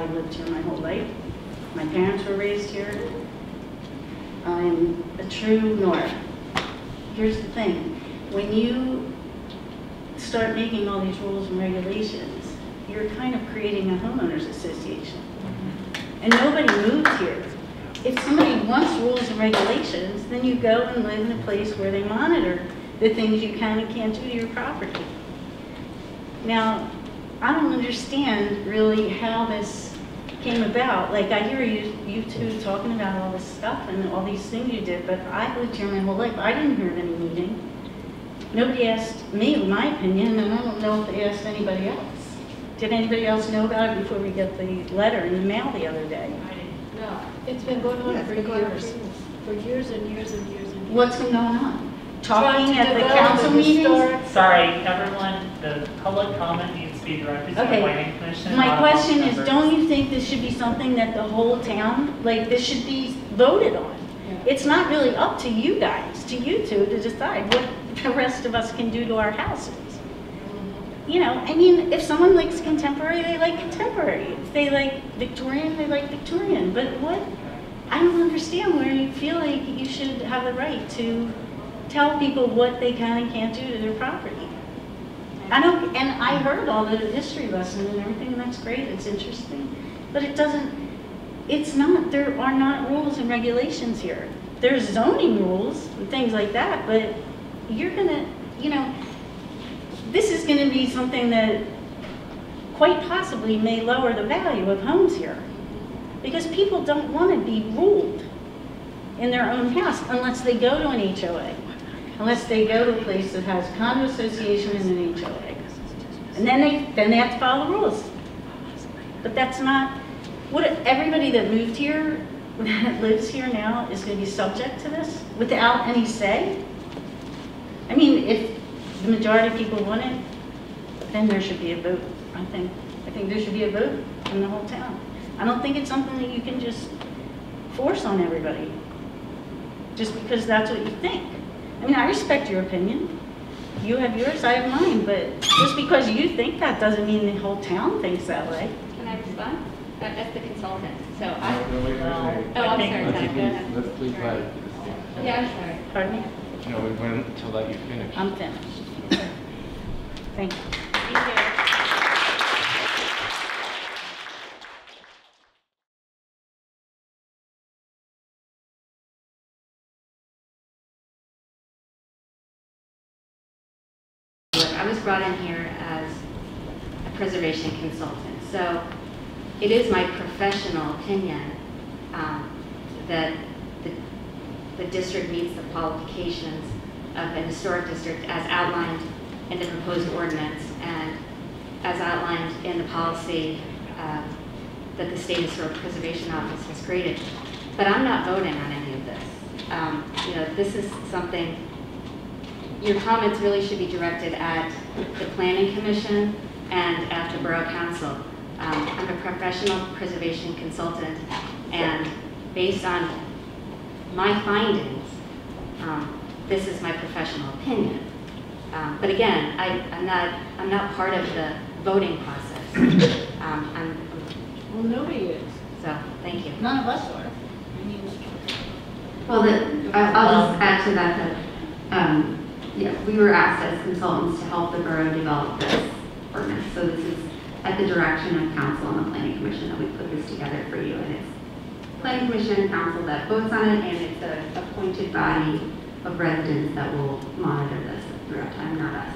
I've lived here my whole life. My parents were raised here. I'm a true Nora. Here's the thing. When you start making all these rules and regulations, you're kind of creating a homeowners association. And nobody moved here. If somebody wants rules and regulations, then you go and live in a place where they monitor the things you can and can't do to your property. Now, I don't understand really how this came about. Like, I hear you two talking about all this stuff and all these things you did, but I've lived here my whole life. I didn't hear of any meeting. Nobody asked me my opinion, and I don't know if they asked anybody else. Did anybody else know about it before we got the letter in the mail the other day? I didn't. No, it's been going on for years. For years and years and years and years. What's been going on? Talking at the develop council the meetings? historic- Sorry, everyone, the public comment needs to be directed to the Okay. planning commission. My not question all is, members. don't you think this should be something that the whole town, like, this should be voted on? It's not really up to you guys, to you two, to decide what the rest of us can do to our houses. You know, I mean, if someone likes contemporary, they like contemporary. If they like Victorian, they like Victorian. But what, I don't understand where you feel like you should have the right to tell people what they can and can't do to their property. I don't, and I heard all the history lesson and everything, and that's great, it's interesting. But it doesn't, it's not, there are not rules and regulations here. There's zoning rules and things like that, but you're gonna, you know, this is gonna be something that quite possibly may lower the value of homes here. Because people don't wanna be ruled in their own house unless they go to an HOA. Unless they go to a place that has condo association and an HOA. And then they have to follow the rules. But that's not, what, everybody that moved here, that lives here now is gonna be subject to this without any say? I mean, if the majority of people want it, then there should be a vote, I think. I think there should be a vote in the whole town. I don't think it's something that you can just force on everybody, just because that's what you think. I mean, I respect your opinion. You have yours, I have mine, but just because you think that doesn't mean the whole town thinks that way. Can I respond? That's the consultant. So No, I. wait, wait, wait. Oh, I'm sorry. Let's Go ahead. Let's please let it finish. Yeah, I'm sorry. Pardon me? No, we wanted to let you finish. I'm finished. Thank you. Thank you. I was brought in here as a preservation consultant, so it is my professional opinion that the district meets the qualifications of an historic district as outlined in the proposed ordinance and as outlined in the policy that the State Historic Preservation Office has created. But I'm not voting on any of this. You know, this is something, your comments really should be directed at the Planning Commission and at the Borough Council. I'm a professional preservation consultant, and based on my findings, this is my professional opinion. But again, I'm not part of the voting process. Well, nobody is. So thank you. None of us are. Well, I'll just add to that yeah, we were asked as consultants to help the borough develop this ordinance. So this is at the direction of council and the planning commission that we put this together for you. And it's planning commission and council that votes on it, and it's an appointed body of residents that will monitor this throughout time, not us.